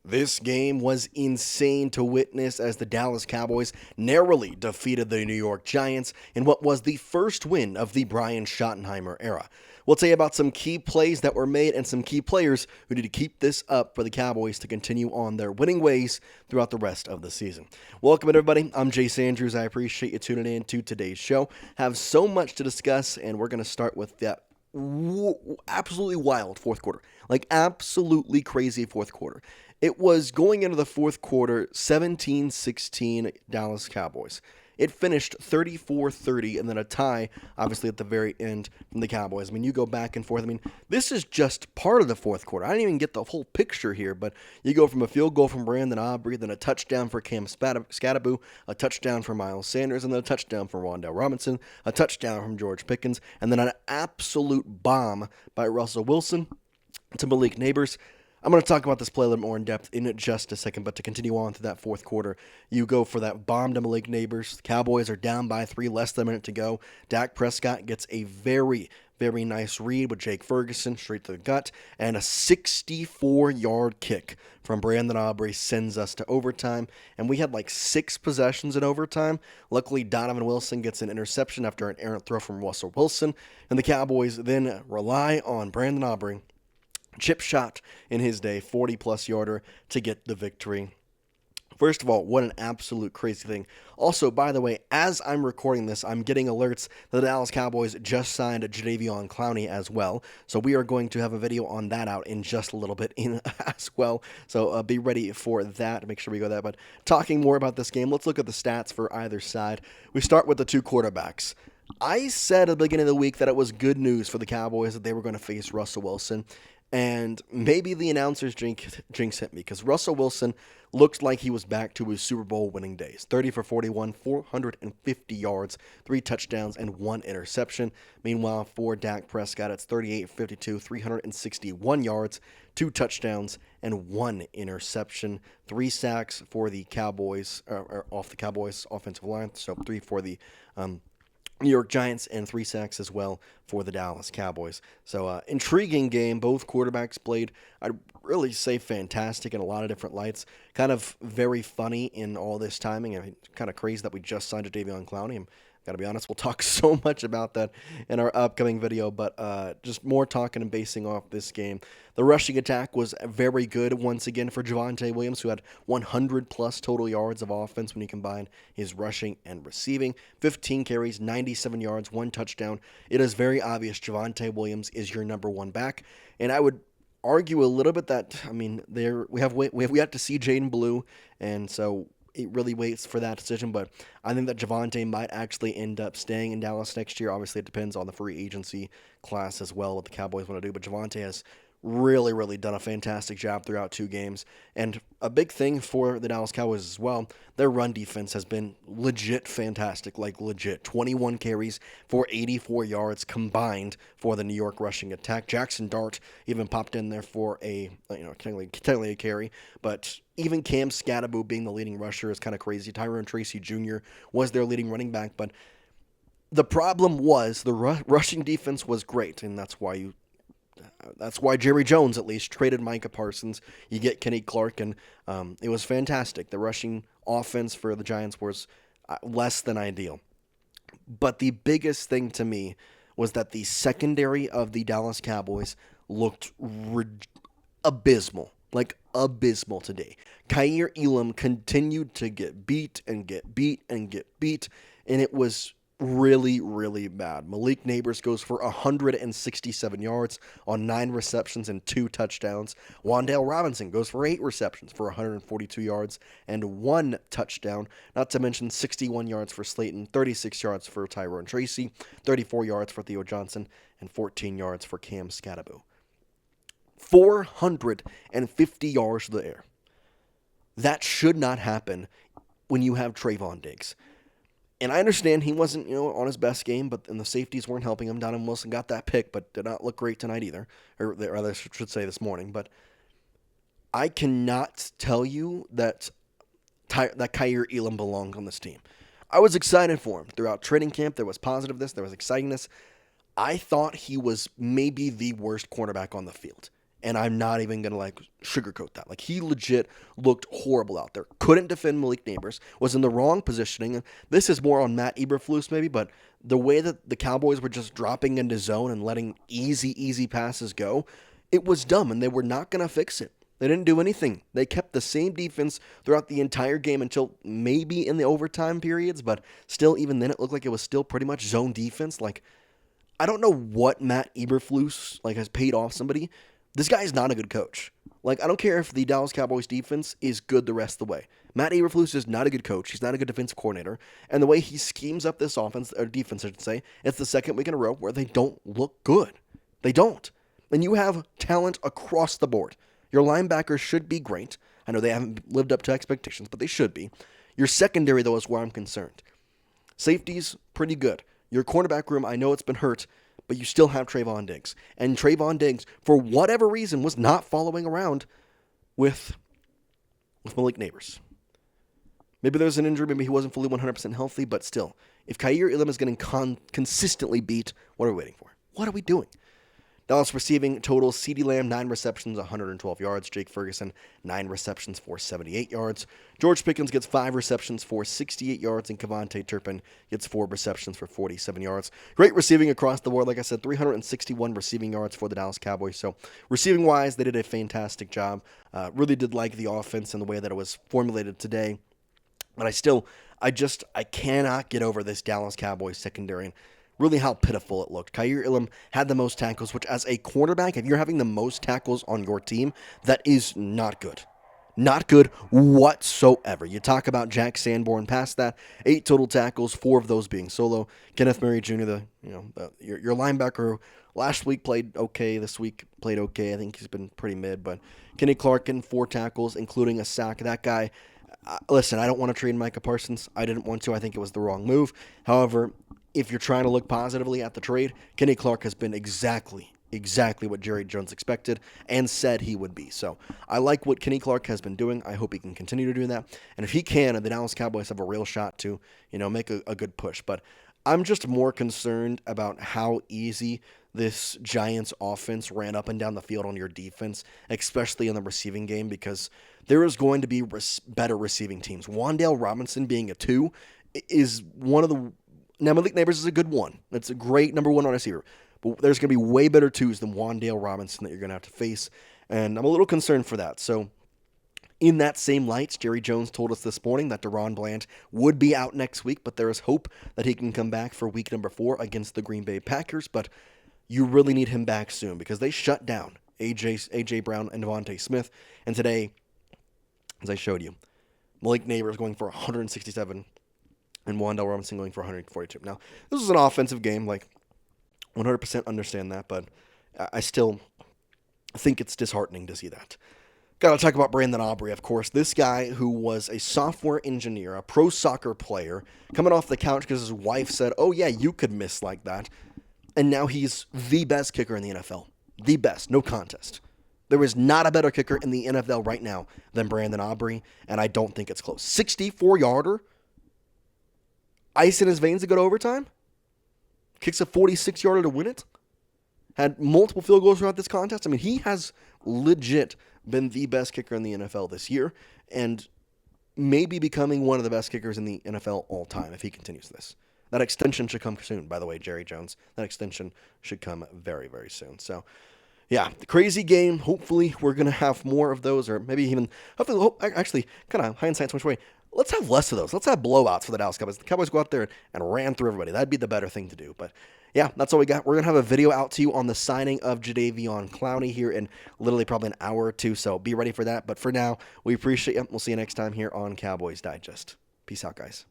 This game was insane to witness as the Dallas Cowboys narrowly defeated the New York Giants in what was the first win of the Brian Schottenheimer era. We'll tell you about some key plays that were made and some key players who need to keep this up for the Cowboys to continue on their winning ways throughout the rest of the season. Welcome, everybody. I'm Jace Andrews. I appreciate you tuning in to today's show. Have so much to discuss, and we're going to start with that absolutely wild fourth quarter. Like, absolutely crazy fourth quarter. It was going into the fourth quarter, 17-16 Dallas Cowboys. It finished 34-30 and then a tie, obviously, at the very end from the Cowboys. I mean, you go back and forth. I mean, this is just part of the fourth quarter. I didn't even get the whole picture here, but you go from a field goal from Brandon Aubrey, then a touchdown for Cam Scattaboo, a touchdown for Miles Sanders, and then a touchdown for Wan'Dale Robinson, a touchdown from George Pickens, and then an absolute bomb by Russell Wilson to Malik Neighbors. I'm going to talk about this play a little more in depth in just a second, but to continue on to that fourth quarter, you go for that bomb to Malik Neighbors. The Cowboys are down by 3, less than a minute to go. Dak Prescott gets a very nice read with Jake Ferguson straight to the gut, and a 64-yard kick from Brandon Aubrey sends us to overtime, and we had like 6 possessions in overtime. Luckily, Donovan Wilson gets an interception after an errant throw from Russell Wilson, and the Cowboys then rely on Brandon Aubrey, chip shot in his day, 40-plus yarder to get the victory. First of all, what an absolute crazy thing. Also, by the way, as I'm recording this, I'm getting alerts that the Dallas Cowboys just signed Jadeveon Clowney as well. So we are going to have a video on that out in just a little bit as well. So be ready for that. Make sure we go there. But talking more about this game, let's look at the stats for either side. We start with the two quarterbacks. I said at the beginning of the week that it was good news for the Cowboys that they were going to face Russell Wilson. And maybe the announcers jinx hit me because Russell Wilson looked like he was back to his Super Bowl winning days. 30 for 41, 450 yards, 3 touchdowns, and 1 interception. Meanwhile, for Dak Prescott, it's 38 52, 361 yards, 2 touchdowns, and 1 interception. 3 sacks for the Cowboys, off the Cowboys offensive line. So 3 for the New York Giants, and 3 sacks as well for the Dallas Cowboys. So, intriguing game. Both quarterbacks played, I'd really say, fantastic in a lot of different lights. Kind of very funny in all this timing. I mean, kind of crazy that we just signed Jadeveon Clowney. I'm gotta be honest, we'll talk so much about that in our upcoming video, but just more talking and basing off this game. The rushing attack was very good once again for Javonte Williams, who had 100-plus total yards of offense when you combine his rushing and receiving. 15 carries, 97 yards, 1 touchdown. It is very obvious Javonte Williams is your number 1 back, and I would argue a little bit that, I mean, we have yet to see Jaden Blue, and so it really waits for that decision, but I think that Javonte might actually end up staying in Dallas next year. Obviously, it depends on the free agency class as well, what the Cowboys want to do, but Javonte has really done a fantastic job throughout 2 games. And a big thing for the Dallas Cowboys as well, their run defense has been legit fantastic, like legit. 21 carries for 84 yards combined for the New York rushing attack. Jackson Dart even popped in there for a, technically a carry, but even Cam Scattaboo being the leading rusher is kind of crazy. Tyrone Tracy Jr. was their leading running back, but the problem was the rushing defense was great, and that's why Jerry Jones, at least, traded Micah Parsons. You get Kenny Clark, and it was fantastic. The rushing offense for the Giants was less than ideal. But the biggest thing to me was that the secondary of the Dallas Cowboys looked abysmal. Like, abysmal today. Kaiir Elam continued to get beat, and it was really bad. Malik Neighbors goes for 167 yards on 9 receptions and 2 touchdowns. Wan'Dale Robinson goes for 8 receptions for 142 yards and 1 touchdown. Not to mention 61 yards for Slayton, 36 yards for Tyrone Tracy, 34 yards for Theo Johnson, and 14 yards for Cam Scattaboo. 450 yards to the air. That should not happen when you have Trevon Diggs. And I understand he wasn't, on his best game, and the safeties weren't helping him. Donovan Wilson got that pick, but did not look great tonight either. Or rather, I should say this morning. But I cannot tell you that Kaiir Elam belonged on this team. I was excited for him. Throughout training camp, there was positiveness, there was excitingness. I thought he was maybe the worst cornerback on the field. And I'm not even going to like sugarcoat that. Like he legit looked horrible out there. Couldn't defend Malik Neighbors. Was in the wrong positioning. This is more on Matt Eberflus maybe, but the way that the Cowboys were just dropping into zone and letting easy passes go, it was dumb and they were not going to fix it. They didn't do anything. They kept the same defense throughout the entire game until maybe in the overtime periods, but still, even then, it looked like it was still pretty much zone defense. Like, I don't know what Matt Eberflus like has paid off somebody. This guy is not a good coach. Like, I don't care if the Dallas Cowboys defense is good the rest of the way. Matt Eberflus is not a good coach. He's not a good defensive coordinator. And the way he schemes up this offense, or defense, I should say, it's the second week in a row where they don't look good. They don't. And you have talent across the board. Your linebackers should be great. I know they haven't lived up to expectations, but they should be. Your secondary, though, is where I'm concerned. Safety's pretty good. Your cornerback room, I know it's been hurt, but you still have Trevon Diggs. And Trevon Diggs, for whatever reason, was not following around with Malik Neighbors. Maybe there's an injury. Maybe he wasn't fully 100% healthy, but still. If Kaiir Elam is getting consistently beat, what are we waiting for? What are we doing? Dallas receiving total: CeeDee Lamb, 9 receptions, 112 yards. Jake Ferguson, 9 receptions for 78 yards. George Pickens gets 5 receptions for 68 yards, and Kevontae Turpin gets 4 receptions for 47 yards. Great receiving across the board. Like I said, 361 receiving yards for the Dallas Cowboys. So receiving-wise, they did a fantastic job. Really did like the offense and the way that it was formulated today. But I cannot get over this Dallas Cowboys secondary and really how pitiful it looked. Kaiir Elam had the most tackles, which as a quarterback, if you're having the most tackles on your team, that is not good. Not good whatsoever. You talk about Jack Sanborn past that, 8 total tackles, 4 of those being solo. Kenneth Murray Jr., your linebacker, last week played okay, this week played okay. I think he's been pretty mid, but Kenny Clark in 4 tackles, including a sack. That guy, listen, I don't want to trade Micah Parsons. I didn't want to. I think it was the wrong move. However, if you're trying to look positively at the trade, Kenny Clark has been exactly what Jerry Jones expected and said he would be. So I like what Kenny Clark has been doing. I hope he can continue to do that. And if he can, the Dallas Cowboys have a real shot to, make a good push. But I'm just more concerned about how easy this Giants offense ran up and down the field on your defense, especially in the receiving game, because there is going to be better receiving teams. Wan'Dale Robinson being a 2 is one of the... Now, Malik Neighbors is a good 1. That's a great number 1 on receiver. But there's going to be way better 2s than Wan'Dale Robinson that you're going to have to face. And I'm a little concerned for that. So, in that same light, Jerry Jones told us this morning that Deron Bland would be out next week, but there is hope that he can come back for week number 4 against the Green Bay Packers. But you really need him back soon because they shut down A.J. Brown and Devontae Smith. And today, as I showed you, Malik Neighbors going for 167 and Wan'Dale Robinson going for 142. Now, this is an offensive game, 100% understand that, but I still think it's disheartening to see that. Got to talk about Brandon Aubrey, of course. This guy who was a software engineer, a pro soccer player, coming off the couch because his wife said, oh yeah, you could miss like that. And now he's the best kicker in the NFL. The best, no contest. There is not a better kicker in the NFL right now than Brandon Aubrey, and I don't think it's close. 64-yarder. Ice in his veins to go to overtime. Kicks a 46-yarder to win it. Had multiple field goals throughout this contest. I mean, he has legit been the best kicker in the NFL this year and maybe becoming one of the best kickers in the NFL all time if he continues this. That extension should come soon, by the way, Jerry Jones. That extension should come very, very soon. So, yeah, the crazy game. Hopefully, we're going to have more of those, or maybe even, actually, kind of hindsight so much way. Let's have less of those. Let's have blowouts for the Dallas Cowboys. The Cowboys go out there and ran through everybody. That'd be the better thing to do. But, yeah, that's all we got. We're going to have a video out to you on the signing of Jadeveon Clowney here in literally probably an hour or two, so be ready for that. But for now, we appreciate you. We'll see you next time here on Cowboys Digest. Peace out, guys.